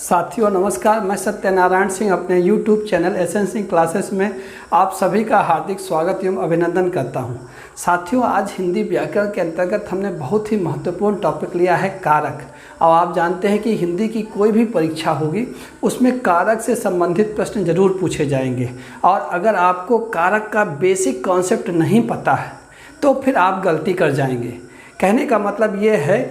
साथियों नमस्कार, मैं सत्यनारायण सिंह अपने YouTube channel S N Singh classes में आप सभी का हार्दिक स्वागत एवं अभिनंदन करता हूं। साथियों, आज हिंदी व्याकरण के अंतर्गत हमने बहुत ही महत्वपूर्ण टॉपिक लिया है कारक। और आप जानते हैं कि हिंदी की कोई भी परीक्षा होगी उसमें कारक से संबंधित प्रश्न जरूर पूछे जाएंगे। और अगर आपको कारक का बेसिक कॉन्सेप्ट नहीं पता है तो फिर आप गलती कर जाएंगे। कहने का मतलब ये है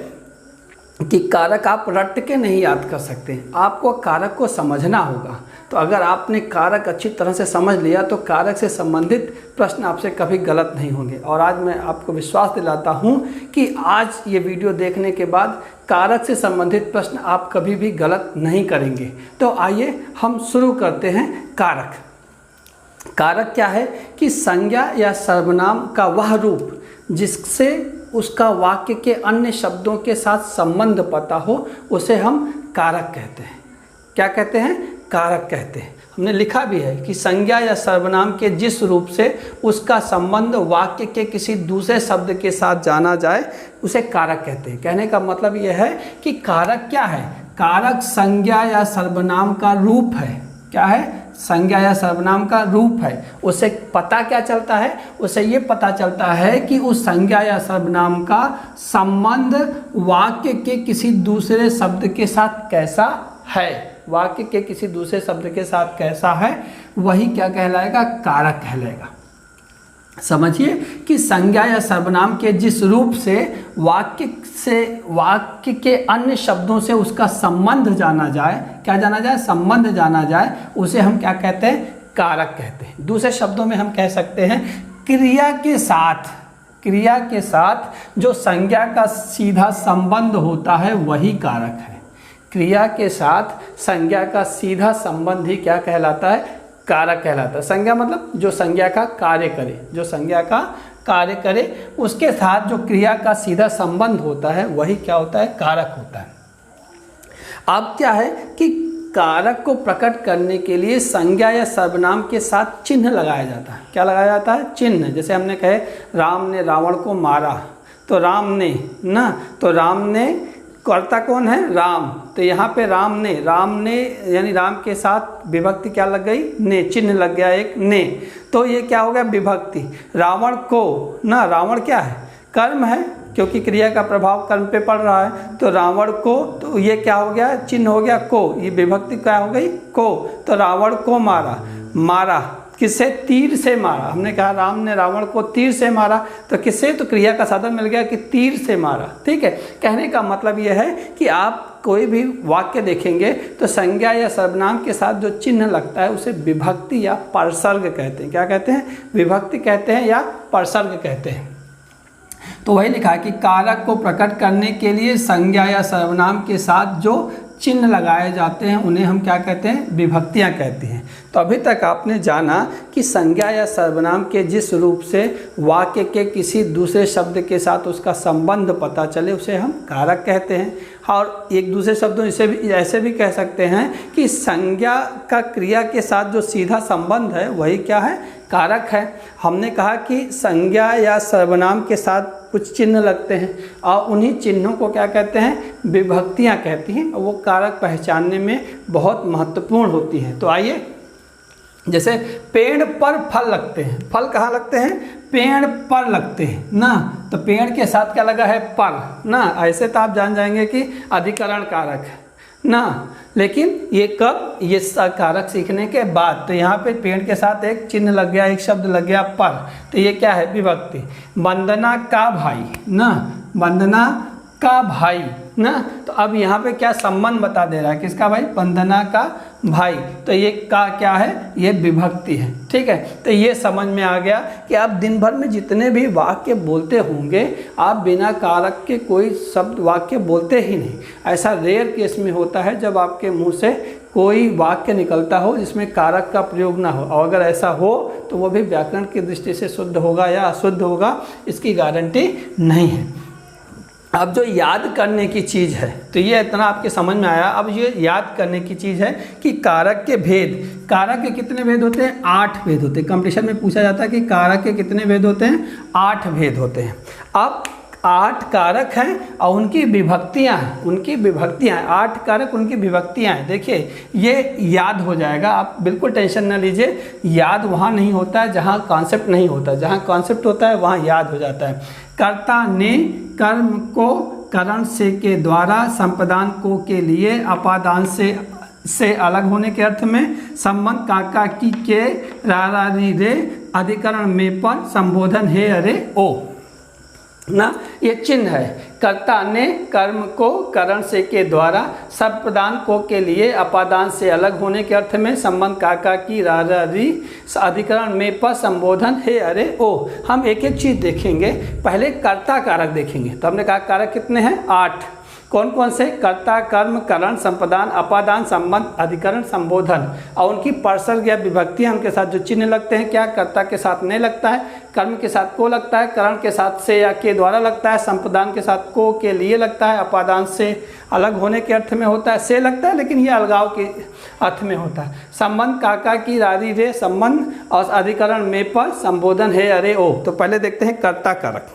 कि कारक आप रट के नहीं याद कर सकते, आपको कारक को समझना होगा। तो अगर आपने कारक अच्छी तरह से समझ लिया तो कारक से संबंधित प्रश्न आपसे कभी गलत नहीं होंगे। और आज मैं आपको विश्वास दिलाता हूं कि आज ये वीडियो देखने के बाद कारक से संबंधित प्रश्न आप कभी भी गलत नहीं करेंगे। तो आइए हम शुरू करते हैं। कारक क्या है कि संज्ञा या सर्वनाम का वह रूप जिससे उसका वाक्य के अन्य शब्दों के साथ संबंध पता हो उसे हम कारक कहते हैं। क्या कहते हैं? कारक कहते हैं। हमने लिखा भी है कि संज्ञा या सर्वनाम के जिस रूप से उसका संबंध वाक्य के किसी दूसरे शब्द के साथ जाना जाए उसे कारक कहते हैं। कहने का मतलब यह है कि कारक क्या है? कारक संज्ञा या सर्वनाम का रूप है। क्या है? संज्ञा या सर्वनाम का रूप है। उसे पता क्या चलता है? उसे ये पता चलता है कि उस संज्ञा या सर्वनाम का संबंध वाक्य के किसी दूसरे शब्द के साथ कैसा है। वाक्य के किसी दूसरे शब्द के साथ कैसा है, वही क्या कहलाएगा? कारक कहलाएगा। समझिए कि संज्ञा या सर्वनाम के जिस रूप से वाक्य के अन्य शब्दों से उसका संबंध जाना जाए, क्या जाना जाए? संबंध जाना जाए, उसे हम क्या कहते हैं? कारक कहते हैं। दूसरे शब्दों में हम कह सकते हैं क्रिया के साथ जो संज्ञा का सीधा संबंध होता है वही कारक है। क्रिया के साथ संज्ञा का सीधा संबंध ही क्या कहलाता है? कारक कहलाता है। संज्ञा मतलब जो संज्ञा का कार्य करे, जो संज्ञा का कार्य करे उसके साथ जो क्रिया का सीधा संबंध होता है वही क्या होता है? कारक होता है। अब क्या है कि कारक को प्रकट करने के लिए संज्ञा या सर्वनाम के साथ चिन्ह लगाया जाता है। क्या लगाया जाता है? चिन्ह। जैसे हमने कहे राम ने रावण को मारा, तो राम ने ना, तो राम ने कर्ता कौन है? राम। तो यहाँ पे राम ने यानी राम के साथ विभक्ति क्या लग गई? ने, चिन्ह लग गया एक ने। तो ये क्या हो गया? विभक्ति। रावण को ना, रावण क्या है? कर्म है, क्योंकि क्रिया का प्रभाव कर्म पे पड़ रहा है। तो रावण को, तो ये क्या हो गया? चिन्ह हो गया को, ये विभक्ति क्या हो गई? को। तो रावण को मारा किससे? तीर से मारा। हमने कहा राम ने रावण को तीर से मारा, तो किससे? तो क्रिया का साधन मिल गया कि तीर से मारा। ठीक है। कहने का मतलब यह है कि आप कोई भी वाक्य देखेंगे तो संज्ञा या सर्वनाम के साथ जो चिन्ह लगता है उसे विभक्ति या परसर्ग कहते हैं। क्या कहते हैं? विभक्ति कहते हैं या परसर्ग कहते हैं। तो वही लिखा है कि कारक को प्रकट करने के लिए संज्ञा या सर्वनाम के साथ जो चिन्ह लगाए जाते हैं उन्हें हम क्या कहते हैं? विभक्तियां कहते हैं। तो अभी तक आपने जाना कि संज्ञा या सर्वनाम के जिस रूप से वाक्य के किसी दूसरे शब्द के साथ उसका संबंध पता चले उसे हम कारक कहते हैं। और एक दूसरे शब्दों से भी ऐसे भी कह सकते हैं कि संज्ञा का क्रिया के साथ जो सीधा संबंध है वही क्या है? कारक है। हमने कहा कि संज्ञा या सर्वनाम के साथ कुछ चिन्ह लगते हैं और उन्हीं चिन्हों को क्या कहते हैं? विभक्तियां कहती हैं। और वो कारक पहचानने में बहुत महत्वपूर्ण होती हैं। तो आइए, जैसे पेड़ पर फल लगते हैं। फल कहाँ लगते हैं? पेड़ पर लगते हैं ना। तो पेड़ के साथ क्या लगा है? पर ना। ऐसे तो आप जान जाएंगे कि अधिकरण कारक है ना। लेकिन ये कब? ये कारक सीखने के बाद। तो यहाँ पे पेड़ के साथ एक चिन्ह लग गया, एक शब्द लग गया पर। तो ये क्या है? विभक्ति। वंदना का भाई ना, वंदना का भाई ना। तो अब यहाँ पे क्या संबंध बता दे रहा है? किसका भाई? वंदना का भाई। तो ये का क्या है? ये विभक्ति है। ठीक है। तो ये समझ में आ गया कि आप दिन भर में जितने भी वाक्य बोलते होंगे आप बिना कारक के कोई शब्द वाक्य बोलते ही नहीं। ऐसा रेयर केस में होता है जब आपके मुंह से कोई वाक्य निकलता हो जिसमें कारक का प्रयोग ना हो। और अगर ऐसा हो तो वो भी व्याकरण की दृष्टि से शुद्ध होगा या अशुद्ध होगा, इसकी गारंटी नहीं है। अब जो याद करने की चीज़ है, तो ये इतना आपके समझ में आया। अब ये याद करने की चीज़ है कि कारक के भेद। कारक के कितने भेद होते हैं? 8 भेद होते हैं। कंपटीशन में पूछा जाता है कि कारक के कितने भेद होते हैं? 8 भेद होते हैं। अब 8 कारक हैं और उनकी विभक्तियां हैं, 8 कारक उनकी विभक्तियां हैं। देखिए ये याद हो जाएगा, आप बिल्कुल टेंशन ना लीजिए। याद वहाँ नहीं होता है जहाँ कॉन्सेप्ट नहीं होता, जहाँ कॉन्सेप्ट होता है वहाँ याद हो जाता है। कर्ता ने कर्म को करण से के द्वारा संपादन को के लिए अपादान से अलग होने के अर्थ में, संबंध काका की के रा री रे अधिकरण में पर संबोधन हे अरे ओ ना, ये चिन्ह है। कर्ता ने कर्म को करण से के द्वारा संपादन को के लिए अपादान से अलग होने के अर्थ में, संबंध काका की रा री अधिकरण में पर संबोधन हे अरे ओ। हम एक एक चीज देखेंगे। पहले कर्ता कारक देखेंगे। तो हमने कहा कारक कितने हैं? 8। कौन कौन से? कर्ता, कर्म, करण, संपादन, अपादान, संबंध, अधिकरण, संबोधन। और उनकी पर्सन या विभक्तियां उनके साथ जो चिन्ह लगते हैं, क्या कर्ता के साथ ने लगता है, कर्म के साथ को लगता है, करण के साथ से या के द्वारा लगता है, संपादन के साथ को के लिए लगता है, अपादान से अलग होने के अर्थ में होता है, से लगता है लेकिन ये अलगाव के अर्थ में होता है। संबंध काका की रारी रे संबंध और अधिकरण में पर संबोधन है अरे ओ। तो पहले देखते हैं कर्ता कारक।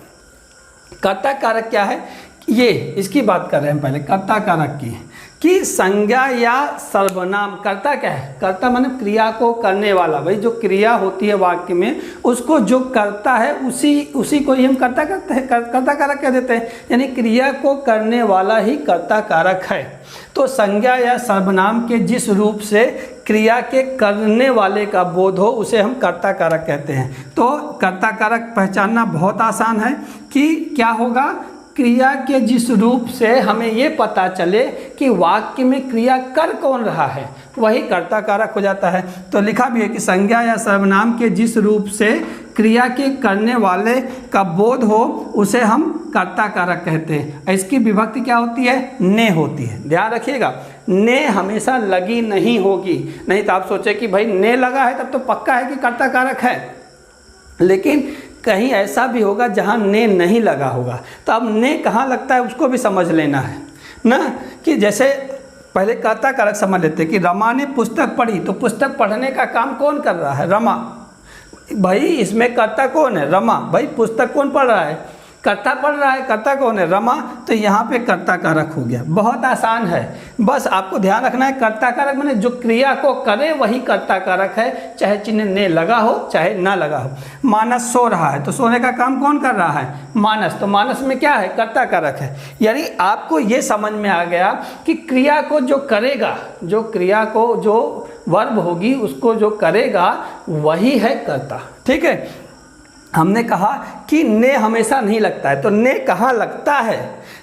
कर्ता कारक क्या है, ये इसकी बात कर रहे हैं पहले कर्ता कारक की, कि संज्ञा या सर्वनाम। कर्ता क्या है? कर्ता माने क्रिया को करने वाला। भाई जो क्रिया होती है वाक्य में, उसको जो करता है उसी को ही हम कर्ता करते हैं, कर्ता कारक कह देते हैं। यानी क्रिया को करने वाला ही कर्ता कारक है। तो संज्ञा या सर्वनाम के जिस रूप से क्रिया के करने वाले का बोध हो उसे हम कर्ता कारक कहते हैं। तो कर्ता कारक पहचानना बहुत आसान है कि क्या होगा, क्रिया के जिस रूप से हमें ये पता चले कि वाक्य में क्रिया कर कौन रहा है, वही कर्ता कारक हो जाता है। तो लिखा भी है कि संज्ञा या सर्वनाम के जिस रूप से क्रिया के करने वाले का बोध हो उसे हम कर्ता कारक कहते हैं। इसकी विभक्ति क्या होती है? ने होती है। ध्यान रखिएगा, ने हमेशा लगी नहीं होगी। नहीं तो आप सोचे कि भाई ने लगा है तब तो पक्का है कि कर्ता कारक है, लेकिन कहीं ऐसा भी होगा जहाँ ने नहीं लगा होगा। तो अब ने कहाँ लगता है उसको भी समझ लेना है ना। कि जैसे पहले कर्ता कारक समझ लेते हैं कि रमा ने पुस्तक पढ़ी, तो पुस्तक पढ़ने का काम कौन कर रहा है? रमा। भाई इसमें कर्ता कौन है? रमा। भाई पुस्तक कौन पढ़ रहा है? कर्ता पढ़ रहा है। कर्ता कौन है? रमा। तो यहाँ पे कर्ता कारक हो गया। बहुत आसान है, बस आपको ध्यान रखना है कर्ता कारक माने जो क्रिया को करे वही कर्ता कारक है, चाहे चिन्ह ने लगा हो चाहे ना लगा हो। मानस सो रहा है, तो सोने का काम कौन कर रहा है? मानस। तो मानस में क्या है? कर्ता कारक है। यानी आपको ये समझ में आ गया कि क्रिया को जो करेगा, जो क्रिया को जो वर्ब होगी उसको जो करेगा वही है कर्ता। ठीक है। हमने कहा कि ने हमेशा नहीं लगता है, तो ने कहाँ लगता है?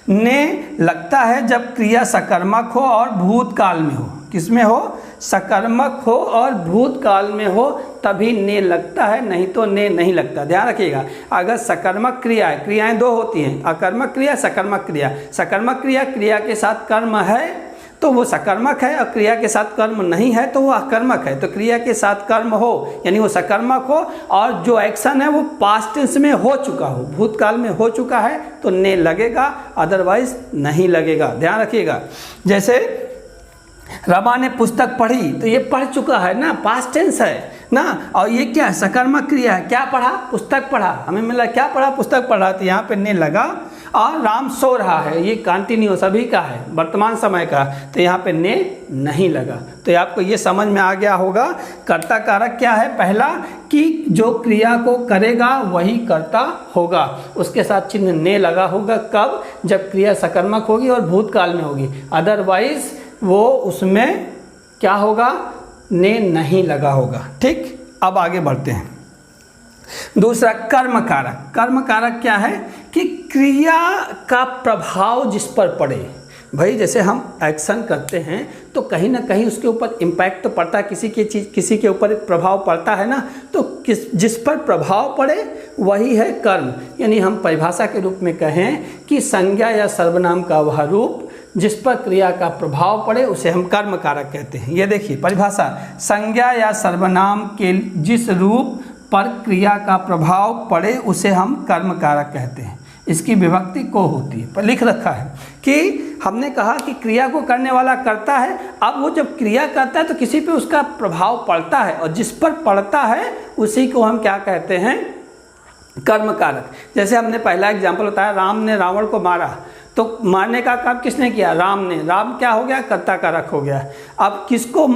ने लगता है जब क्रिया सकर्मक हो और भूतकाल में हो। किसमें हो? सकर्मक हो और भूतकाल में हो तभी ने लगता है, नहीं तो ने नहीं लगता। ध्यान रखिएगा, अगर सकर्मक क्रिया है, क्रियाएं दो होती हैं, अकर्मक क्रिया, सकर्मक क्रिया। सकर्मक क्रिया क्रिया के साथ कर्म है तो वो सकर्मक है, और क्रिया के साथ कर्म नहीं है तो वो अकर्मक है। तो क्रिया के साथ कर्म हो यानी वो सकर्मक हो, और जो एक्शन है वो पास्ट टेंस में हो चुका हो, भूतकाल में हो चुका है तो ने लगेगा, अदरवाइज नहीं लगेगा। ध्यान रखिएगा, जैसे रमा ने पुस्तक पढ़ी, तो ये पढ़ चुका है ना, पास्ट टेंस है ना, और ये क्या है? सकर्मक क्रिया है। क्या पढ़ा? पुस्तक पढ़ा। हमें मिला क्या पढ़ा? पुस्तक पढ़ा। तो यहाँ पे ने लगा। और राम सो रहा है, ये कंटिन्यूस अभी का है, वर्तमान समय का, तो यहाँ पे ने नहीं लगा। तो आपको ये समझ में आ गया होगा कर्ता कारक क्या है। पहला कि जो क्रिया को करेगा वही कर्ता होगा, उसके साथ चिन्ह ने लगा होगा। कब? जब क्रिया सकर्मक होगी और भूतकाल में होगी, अदरवाइज वो उसमें क्या होगा? ने नहीं लगा होगा। ठीक, अब आगे बढ़ते हैं। दूसरा कर्म कारक। कर्म कारक क्या है? कि क्रिया का प्रभाव जिस पर पड़े। भाई जैसे हम एक्शन करते हैं तो कहीं ना कहीं उसके ऊपर इम्पैक्ट तो पड़ता है, किसी के ऊपर प्रभाव पड़ता है ना, तो जिस पर प्रभाव पड़े वही है कर्म। यानी हम परिभाषा के रूप में कहें कि संज्ञा या सर्वनाम का वह रूप जिस पर क्रिया का प्रभाव पड़े उसे हम कर्म कारक कहते हैं। ये देखिए परिभाषा, संज्ञा या सर्वनाम के जिस रूप पर क्रिया का प्रभाव पड़े उसे हम कर्म कारक कहते हैं। इसकी विभक्ति को होती है, पर लिख रखा है कि हमने कहा कि क्रिया को करने वाला करता है। अब वो जब क्रिया करता है तो किसी पे उसका प्रभाव पड़ता है, और जिस पर पड़ता है उसी को हम क्या कहते हैं? कर्म कारक। जैसे हमने पहला एग्जाम्पल बताया, राम ने रावण को मारा, तो मारने का काम किसने किया? राम ने। राम क्या हो गया? कर्ता कारक हो गया। अब किसको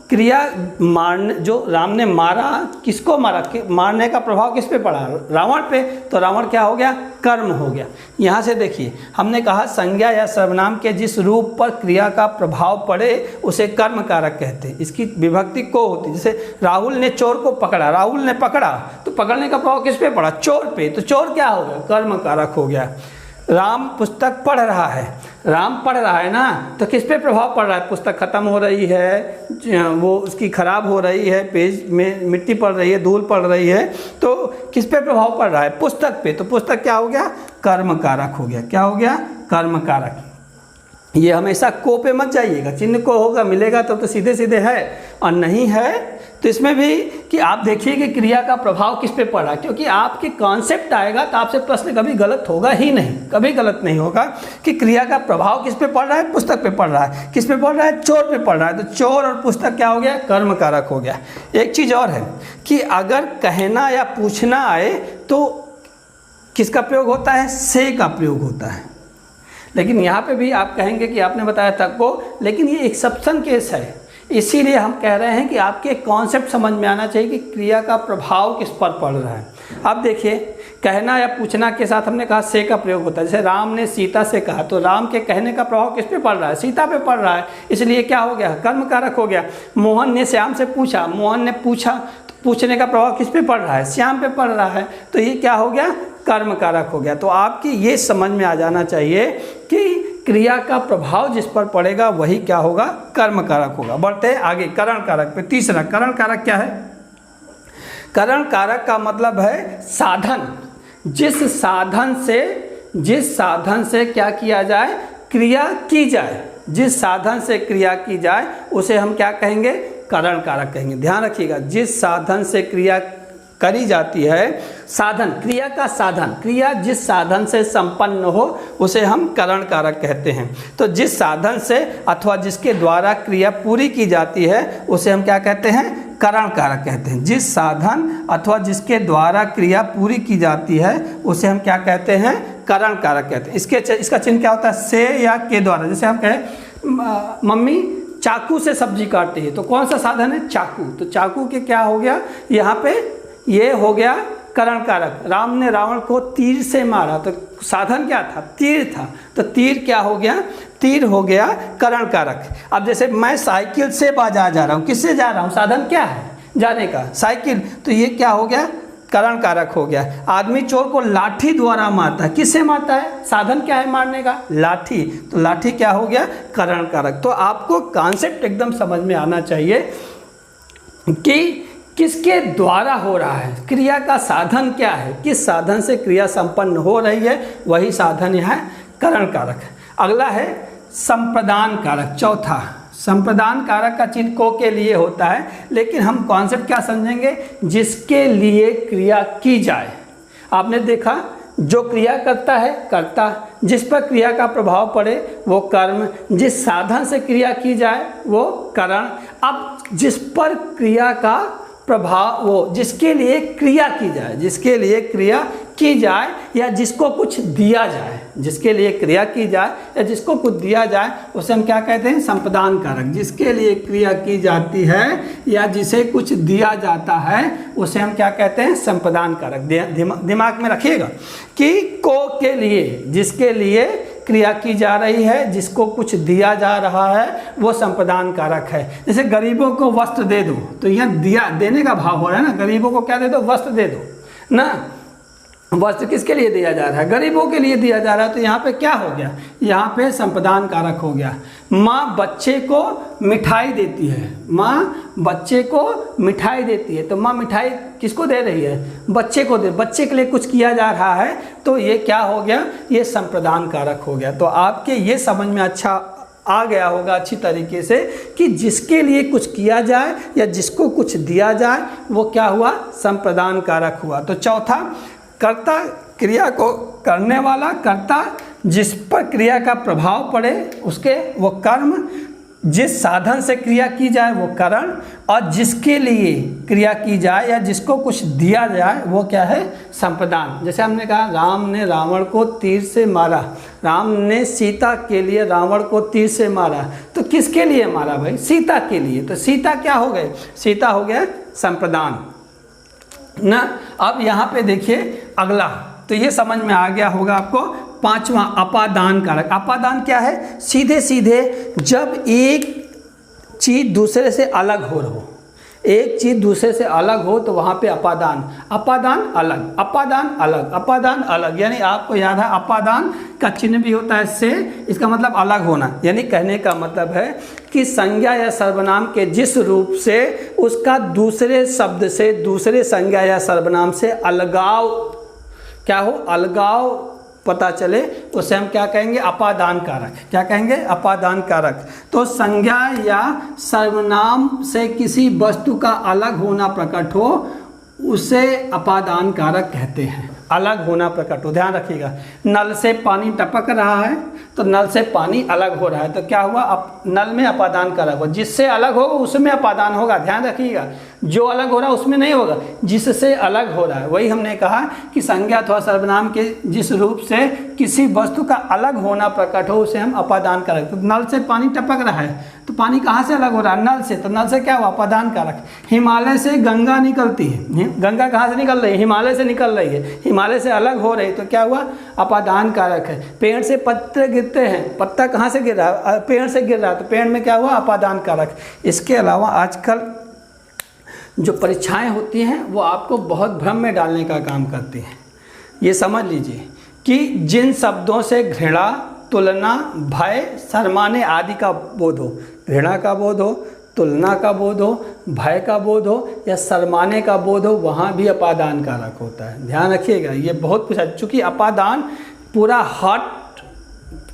क्रिया मारने, जो राम ने मारा, किसको मारा? मारने का प्रभाव किस पे पड़ा? रावण पे। तो रावण क्या हो गया? कर्म हो गया। यहाँ से देखिए, हमने कहा संज्ञा या सर्वनाम के जिस रूप पर क्रिया का प्रभाव पड़े उसे कर्म कारक कहते हैं। इसकी विभक्ति को होती है। जैसे राहुल ने चोर को पकड़ा, राहुल ने पकड़ा, तो पकड़ने का प्रभाव किस पे पड़ा? चोर पे। तो चोर क्या हो गया? कर्म कारक हो गया। राम पुस्तक पढ़ रहा है, राम पढ़ रहा है ना, तो किस पे प्रभाव पड़ रहा है? पुस्तक खत्म हो रही है, वो उसकी खराब हो रही है, पेज में मिट्टी पड़ रही है, धूल पड़ रही है, तो किस पे प्रभाव पड़ रहा है? पुस्तक पे। तो पुस्तक क्या हो गया? कर्म कारक हो गया। क्या हो गया? कर्म कारक। ये हमेशा को पे मत जाइएगा, चिन्ह को होगा मिलेगा तो सीधे सीधे है, और नहीं है तो इसमें भी कि आप देखिए कि क्रिया का प्रभाव किस पे पड़ा, क्योंकि आपके कॉन्सेप्ट आएगा तो आपसे प्रश्न कभी गलत होगा ही नहीं, कभी गलत नहीं होगा कि क्रिया का प्रभाव किस पे पड़ रहा है? पुस्तक पे पड़ रहा है। किस पे पड़ रहा है? चोर पे पड़ रहा है। तो चोर और पुस्तक क्या हो गया? कर्म कारक हो गया। एक चीज़ और है कि अगर कहना या पूछना आए तो किसका प्रयोग होता है? से का प्रयोग होता है। लेकिन यहाँ पे भी आप कहेंगे कि आपने बताया तक को, लेकिन ये एक्सेप्शन केस है, इसीलिए हम कह रहे हैं कि आपके कॉन्सेप्ट समझ में आना चाहिए कि क्रिया का प्रभाव किस पर पड़ रहा है। अब देखिए, कहना या पूछना के साथ हमने कहा से का प्रयोग होता है। जैसे राम ने सीता से कहा, तो राम के कहने का प्रभाव किस पे पड़ रहा है? सीता पे पड़ रहा है, इसलिए क्या हो गया? कर्म कारक हो गया। मोहन ने श्याम से पूछा, मोहन ने पूछा, तो पूछने का प्रभाव किस पे पड़ रहा है? श्याम पे पड़ रहा है, तो ये क्या हो गया? कर्म कारक हो गया। तो आपकी ये समझ में आ जाना चाहिए कि क्रिया का प्रभाव जिस पर पड़ेगा वही क्या होगा? कर्म कारक होगा। बढ़ते हैं आगे करण कारक पे। तीसरा, करण कारक क्या है? करण कारक का मतलब है साधन। जिस साधन से क्या किया जाए? क्रिया की जाए। जिस साधन से क्रिया की जाए उसे हम क्या कहेंगे? करण कारक कहेंगे। ध्यान रखिएगा, जिस साधन से क्रिया करी जाती है, साधन, क्रिया का साधन, क्रिया जिस साधन से संपन्न हो उसे हम करण कारक कहते हैं। तो जिस साधन से अथवा जिसके द्वारा क्रिया पूरी की जाती है उसे हम क्या कहते हैं? करण कारक कहते हैं। जिस साधन अथवा जिसके द्वारा क्रिया पूरी की जाती है उसे हम क्या कहते हैं? करण कारक कहते हैं। इसका चिन्ह क्या होता है? से या के द्वारा। जैसे हम कहें मम्मी चाकू से सब्जी काटती है, तो कौन सा साधन है? चाकू। तो चाकू के क्या हो गया? यहाँ पे ये हो गया करण कारक। राम ने रावण को तीर से मारा, तो साधन क्या था? तीर था। तो तीर क्या हो गया? तीर हो गया करण कारक। अब जैसे मैं साइकिल से बाजार जा रहा हूँ, किससे जा रहा हूँ? साधन क्या है जाने का? साइकिल। तो ये क्या हो गया? करण कारक हो गया। आदमी चोर को लाठी द्वारा मारता है, किससे मारता है? साधन क्या है मारने का? लाठी। तो लाठी क्या हो गया? करण कारक। तो आपको कॉन्सेप्ट एकदम समझ में आना चाहिए कि किसके द्वारा हो रहा है, क्रिया का साधन क्या है, किस साधन से क्रिया संपन्न हो रही है, वही साधन यह है करण कारक। अगला है संप्रदान कारक। चौथा, संप्रदान कारक का चिन्ह को के लिए होता है, लेकिन हम कॉन्सेप्ट क्या समझेंगे? जिसके लिए क्रिया की जाए। आपने देखा, जो क्रिया करता है कर्ता, जिस पर क्रिया का प्रभाव पड़े वो कर्म, जिस साधन से क्रिया की जाए वो करण। अब जिस पर क्रिया का प्रभाव, वो जिसके लिए क्रिया की जाए, जिसके लिए क्रिया की जाए या जिसको कुछ दिया जाए, जिसके लिए क्रिया की जाए या जिसको कुछ दिया जाए उसे हम क्या कहते हैं? संप्रदान कारक। जिसके लिए क्रिया की जाती है या जिसे कुछ दिया जाता है उसे हम क्या कहते हैं? संप्रदान कारक। दिमाग में रखिएगा कि को के लिए, जिसके लिए क्रिया की जा रही है, जिसको कुछ दिया जा रहा है, वो संप्रदान कारक है। जैसे गरीबों को वस्त्र दे दो, तो यहाँ दिया देने का भाव हो रहा है ना, गरीबों को क्या दे दो? वस्त्र दे दो ना। वस्त्र किसके लिए दिया जा रहा है? गरीबों के लिए दिया जा रहा है। तो यहाँ पे क्या हो गया? यहाँ पे संप्रदान कारक हो गया। माँ बच्चे को मिठाई देती है, माँ बच्चे को मिठाई देती है, तो माँ मिठाई किसको दे रही है? बच्चे को दे, बच्चे के लिए कुछ किया जा रहा है, तो ये क्या हो गया? ये संप्रदान कारक हो गया। तो आपके ये समझ में अच्छा आ गया होगा अच्छी तरीके से कि जिसके लिए कुछ किया जाए या जिसको कुछ दिया जाए वो क्या हुआ? संप्रदान कारक हुआ। तो चौथा, कर्ता, क्रिया को करने वाला कर्ता, जिस पर क्रिया का प्रभाव पड़े उसके वो कर्म, जिस साधन से क्रिया की जाए वो करण, और जिसके लिए क्रिया की जाए या जिसको कुछ दिया जाए वो क्या है, संप्रदान। जैसे हमने कहा राम ने रावण को तीर से मारा, राम ने सीता के लिए रावण को तीर से मारा, तो किसके लिए मारा भाई, सीता के लिए। तो सीता क्या हो गए, सीता हो गया संप्रदान ना। अब यहाँ पे देखिए अगला, तो ये समझ में आ गया होगा आपको। पांचवा अपादान कारक। अपादान क्या है, सीधे सीधे जब एक चीज़ दूसरे से अलग हो, एक चीज़ दूसरे से अलग हो तो वहाँ पे अपादान, अपादान अलग, अपादान अलग, अपादान अलग। यानी आपको याद है अपादान का चिन्ह भी होता है से, इसका मतलब अलग होना। यानी कहने का मतलब है कि संज्ञा या सर्वनाम के जिस रूप से उसका दूसरे शब्द से, दूसरे संज्ञा या सर्वनाम से अलगाव क्या हो, अलगाव पता चले, उसे हम क्या कहेंगे, अपादान कारक। क्या कहेंगे, अपादान कारक। तो संज्ञा या सर्वनाम से किसी वस्तु का अलग होना प्रकट हो उसे अपादान कारक कहते हैं। अलग होना प्रकट हो, ध्यान रखिएगा। नल से पानी टपक रहा है तो नल से पानी अलग हो रहा है, तो क्या हुआ, नल में अपादान कारक हो। जिससे अलग होगा उसमें अपादान होगा, ध्यान रखिएगा। जो अलग हो रहा है उसमें नहीं होगा, जिससे अलग हो रहा है। वही हमने कहा कि संज्ञा अथवा सर्वनाम के जिस रूप से किसी वस्तु का अलग होना प्रकट हो उसे हम अपादान कारक। तो नल से पानी टपक रहा है तो पानी कहाँ से अलग हो रहा है, नल से, तो नल से क्या हुआ, अपादान कारक। हिमालय से गंगा निकलती है, गंगा कहाँ से निकल रही है, हिमालय से निकल रही है, हिमालय से अलग हो रही, तो क्या हुआ, अपादान कारक है। पेड़ से पत्ते गिरते हैं, पत्ता कहाँ से गिर रहा है, पेड़ से गिर रहा है, तो पेड़ में क्या हुआ, अपादान कारक। इसके अलावा आजकल जो परीक्षाएं होती हैं वो आपको बहुत भ्रम में डालने का काम करती हैं। ये समझ लीजिए कि जिन शब्दों से घृणा, तुलना, भय, शर्माने आदि का बोध हो, घृणा का बोध हो, तुलना का बोध हो, भय का बोध हो या शर्माने का बोध हो, वहाँ भी अपादान कारक होता है। ध्यान रखिएगा, ये बहुत पूछा, चूँकि अपादान पूरा हॉट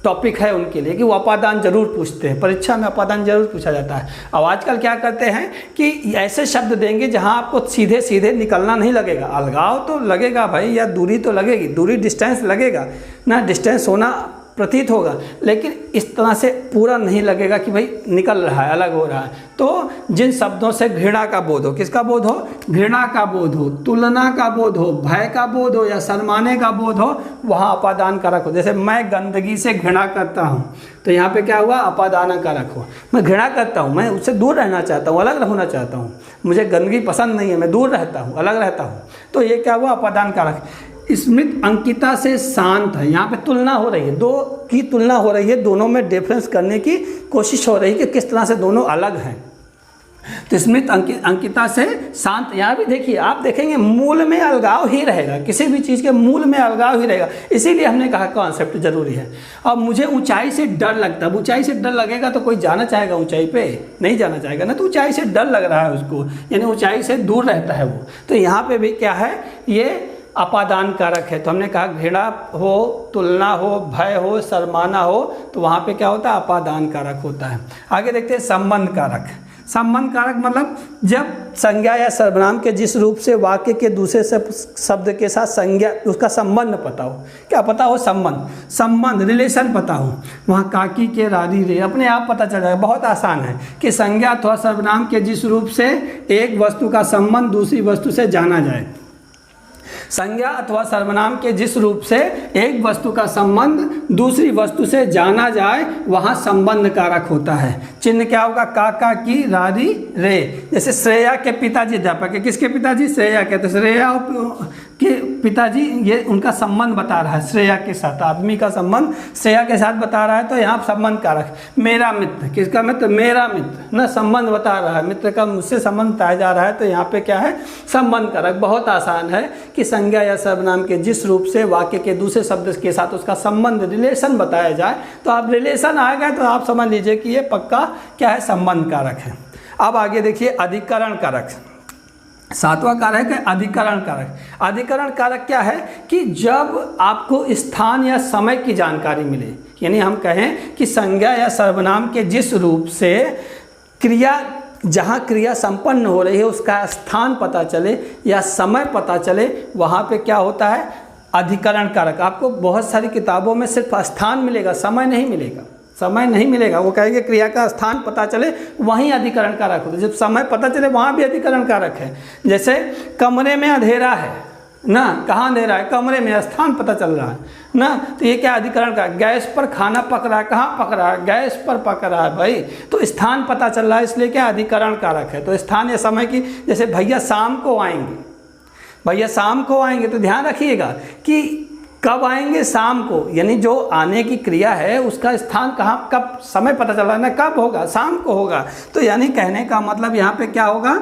टॉपिक है उनके लिए कि वो अपादान जरूर पूछते हैं, परीक्षा में अपादान जरूर पूछा जाता है। अब आजकल क्या करते हैं कि ऐसे शब्द देंगे जहां आपको सीधे सीधे निकलना नहीं लगेगा, अलगाव तो लगेगा भाई, या दूरी तो लगेगी, दूरी डिस्टेंस लगेगा ना, डिस्टेंस होना प्रतीत होगा, लेकिन इस तरह से पूरा नहीं लगेगा कि भाई निकल रहा है, अलग हो रहा है। तो जिन शब्दों से घृणा का बोध हो, किसका बोध हो, घृणा का बोध हो, तुलना का बोध हो, भय का बोध हो या शर्माने का बोध हो, वहाँ अपादान कारक हो। जैसे मैं गंदगी से घृणा करता हूँ, तो यहाँ पे क्या हुआ, अपादान कारक हो। मैं घृणा करता हूँ, मैं उससे दूर रहना चाहता हूँ, अलग होना चाहता हूँ, मुझे गंदगी पसंद नहीं है, मैं दूर रहता हूँ, अलग रहता हूँ, तो ये क्या हुआ, अपादान कारक। स्मित अंकिता से शांत है, यहाँ पे तुलना हो रही है, दो की तुलना हो रही है, दोनों में डिफरेंस करने की कोशिश हो रही है कि किस तरह से दोनों अलग हैं। तो स्मित अंकिता से शांत, यहाँ भी देखिए, आप देखेंगे मूल में अलगाव ही रहेगा, किसी भी चीज़ के मूल में अलगाव ही रहेगा, इसीलिए हमने कहा कॉन्सेप्ट जरूरी है। अब मुझे ऊंचाई से डर लगता है, ऊंचाई से डर लगेगा तो कोई जाना चाहेगा ऊंचाई पे, नहीं जाना चाहेगा ना, तो ऊंचाई से डर लग रहा है उसको, यानी ऊंचाई से दूर रहता है वो। तो यहाँ पे भी क्या है, ये अपादान कारक है। तो हमने कहा घृणा हो, तुलना हो, भय हो, शर्माना हो, तो वहाँ पे क्या होता है, अपादान कारक होता है। आगे देखते हैं संबंध कारक। संबंध कारक मतलब जब संज्ञा या सर्वनाम के जिस रूप से वाक्य के दूसरे शब्द के साथ संज्ञा, उसका संबंध पता हो। क्या पता हो, संबंध, संबंध रिलेशन पता हो। वहाँ काकी के रारी रे अपने आप पता चल जाएगा, बहुत आसान है कि संज्ञा अथवा सर्वनाम के जिस रूप से एक वस्तु का संबंध दूसरी वस्तु से जाना जाए। संज्ञा अथवा सर्वनाम के जिस रूप से एक वस्तु का संबंध दूसरी वस्तु से जाना जाए वहाँ संबंध कारक होता है। चिन्ह क्या होगा, काका की रारी रे। जैसे श्रेया के पिताजी अध्यापक है, किसके पिताजी, श्रेया के, तो श्रेया के पिताजी, ये उनका संबंध बता रहा है श्रेया के साथ, आदमी का संबंध श्रेया के साथ बता रहा है, तो यहाँ संबंध कारक। मेरा मित्र, किसका मित्र, मेरा मित्र ना, संबंध बता रहा है, मित्र का मुझसे संबंध बताया जा रहा है, तो यहाँ पे क्या है, संबंध कारक। बहुत आसान है कि संज्ञा या सर्वनाम के जिस रूप से वाक्य के दूसरे शब्द के साथ उसका संबंध, रिलेशन बताया जाए, तो आप रिलेशन आ गए तो आप समझ लीजिए कि ये पक्का क्या है, संबंध कारक है। अब आगे देखिए अधिकरण कारक, सातवां कारक है अधिकरण कारक। अधिकरण कारक क्या है कि जब आपको स्थान या समय की जानकारी मिले, यानी हम कहें कि संज्ञा या सर्वनाम के जिस रूप से क्रिया, जहाँ क्रिया संपन्न हो रही है उसका स्थान पता चले या समय पता चले, वहाँ पे क्या होता है, अधिकरण कारक। आपको बहुत सारी किताबों में सिर्फ स्थान मिलेगा, समय नहीं मिलेगा। समय नहीं मिलेगा। वो कहेंगे क्रिया का स्थान पता चले वहीं अधिकरण कारक होता है। जब समय पता चले वहाँ भी अधिकरण कारक है। जैसे कमरे में अंधेरा है ना, कहाँ अंधेरा है, कमरे में, स्थान पता चल रहा है ना, तो ये क्या अधिकरण का। गैस पर खाना पक रहा है, कहाँ पक रहा है, गैस पर पक रहा है भाई, तो स्थान पता चल रहा है, इसलिए क्या अधिकरण कारक है। तो स्थान या समय की, जैसे भैया शाम को आएंगे, भैया शाम को आएंगे, तो ध्यान रखिएगा कि कब आएंगे, शाम को, यानी जो आने की क्रिया है उसका स्थान कहाँ, कब, समय पता चल रहा है ना, कब होगा, शाम को होगा। तो यानी कहने का मतलब यहाँ पे क्या होगा,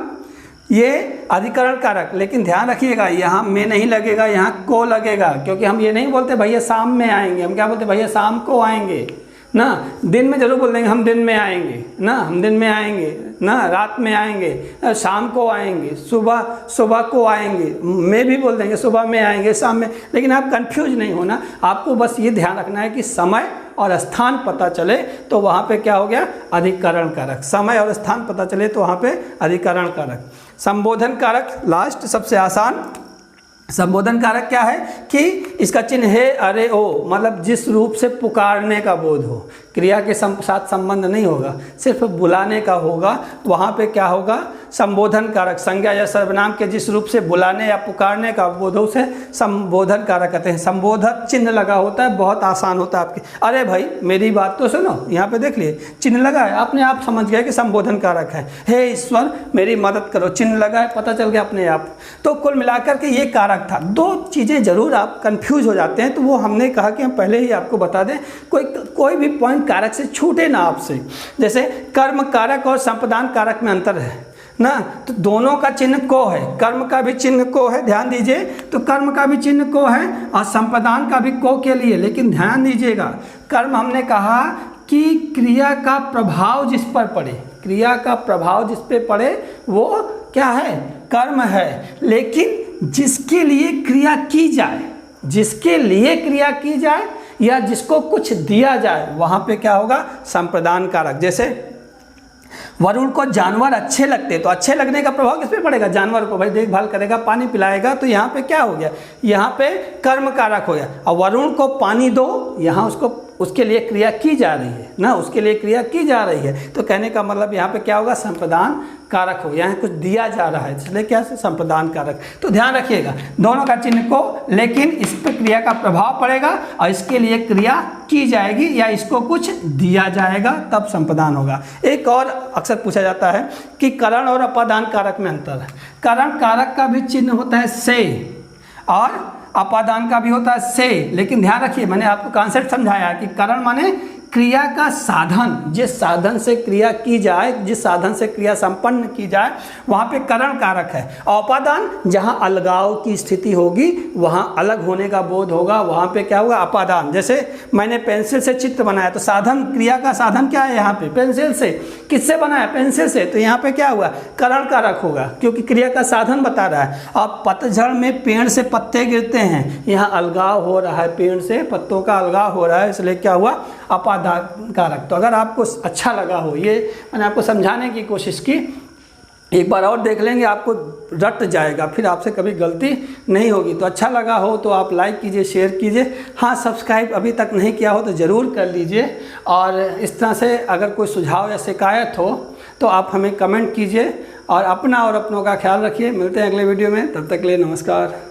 ये अधिकरण कारक। लेकिन ध्यान रखिएगा यहाँ में नहीं लगेगा, यहाँ को लगेगा, क्योंकि हम ये नहीं बोलते भैया शाम में आएंगे, हम क्या बोलते भैया शाम को आएंगे ना। दिन में जरूर बोल देंगे हम दिन में आएंगे ना, हम दिन में आएंगे ना, रात में आएंगे, शाम को आएंगे, सुबह को आएंगे, मैं भी बोल देंगे सुबह में आएंगे, शाम में। लेकिन आप कंफ्यूज नहीं होना, आपको बस ये ध्यान रखना है कि समय और स्थान पता चले तो वहाँ पे क्या हो गया, अधिकरण कारक। समय और स्थान पता चले तो वहाँ पे अधिकरण कारक। संबोधन कारक लास्ट, सबसे आसान। संबोधन कारक क्या है कि इसका चिन्ह है अरे ओ, मतलब जिस रूप से पुकारने का बोध हो, क्रिया के साथ संबंध नहीं होगा, सिर्फ बुलाने का होगा, वहाँ पे क्या होगा, संबोधन कारक। संज्ञा या सर्वनाम के जिस रूप से बुलाने या पुकारने का बोध हो उसे संबोधन कारक कहते हैं। संबोधक चिन्ह लगा होता है, बहुत आसान होता है आपके, अरे भाई मेरी बात तो सुनो, यहाँ पे देख लिए चिन्ह लगा है, अपने आप समझ गए कि संबोधन कारक है। हे ईश्वर मेरी मदद करो, चिन्ह लगा है, पता चल गया अपने आप। तो कुल मिलाकर के ये कारक था। दो चीज़ें जरूर आप कंफ्यूज हो जाते हैं, तो वो हमने कहा कि हम पहले ही आपको बता दें, कोई भी पॉइंट कारक से छूटे ना आपसे। जैसे कर्म कारक और संप्रदान कारक में अंतर है ना, तो दोनों का चिन्ह को है, कर्म का भी चिन्ह को है, ध्यान दीजिए, तो कर्म का भी चिन्ह को है और संप्रदान का भी को के लिए। लेकिन ध्यान दीजिएगा, कर्म हमने कहा कि क्रिया का प्रभाव जिस पर पड़े, क्रिया का प्रभाव जिस पे पड़े वो क्या है, कर्म है। लेकिन जिसके लिए क्रिया की जाए, जिसके लिए क्रिया की जाए या जिसको कुछ दिया जाए, वहाँ पे क्या होगा, संप्रदान कारक। जैसे वरुण को जानवर अच्छे लगते, तो अच्छे लगने का प्रभाव किस पे पड़ेगा, जानवर को, भाई देखभाल करेगा, पानी पिलाएगा, तो यहाँ पे क्या हो गया, यहाँ पे कर्म कारक हो गया। और वरुण को पानी दो, यहाँ उसके लिए क्रिया की जा रही है ना, उसके लिए क्रिया की जा रही है, तो कहने का मतलब यहाँ पे क्या होगा, संप्रदान कारक हो, यहाँ कुछ दिया जा रहा है, इसलिए क्या है, संप्रदान कारक। तो ध्यान रखिएगा दोनों का चिन्ह को, लेकिन इस पर क्रिया का प्रभाव पड़ेगा और इसके लिए क्रिया की जाएगी या इसको कुछ दिया जाएगा, तब संप्रदान होगा। एक और अक्सर पूछा जाता है कि करण और अपादान कारक में अंतर है। करण कारक का भी चिन्ह होता है से और अपादान का भी होता है से, लेकिन ध्यान रखिए मैंने आपको कॉन्सेप्ट समझाया कि करण माने क्रिया का साधन, जिस साधन से क्रिया की जाए, जिस साधन से क्रिया संपन्न की जाए, वहाँ पे करण कारक है। अपादान जहाँ अलगाव की स्थिति होगी, वहाँ अलग होने का बोध होगा, वहाँ पे क्या होगा, अपादान। जैसे मैंने पेंसिल से चित्र बनाया, तो साधन, क्रिया का साधन क्या है यहाँ पे, पेंसिल से। किससे बनाया, पेंसिल से, तो यहाँ पे क्या हुआ, करण कारक होगा, क्योंकि क्रिया का साधन बता रहा है। अब पतझड़ में पेड़ से पत्ते गिरते हैं, यहाँ अलगाव हो रहा है, पेड़ से पत्तों का अलगाव हो रहा है, इसलिए क्या हुआ, अपादान कारक। तो अगर आपको अच्छा लगा हो, ये मैंने आपको समझाने की कोशिश की, एक बार और देख लेंगे, आपको रट जाएगा, फिर आपसे कभी गलती नहीं होगी। तो अच्छा लगा हो तो आप लाइक कीजिए, शेयर कीजिए, हाँ सब्सक्राइब अभी तक नहीं किया हो तो ज़रूर कर लीजिए। और इस तरह से अगर कोई सुझाव या शिकायत हो तो आप हमें कमेंट कीजिए, और अपना और अपनों का ख्याल रखिए। मिलते हैं अगले वीडियो में, तब तक के लिए नमस्कार।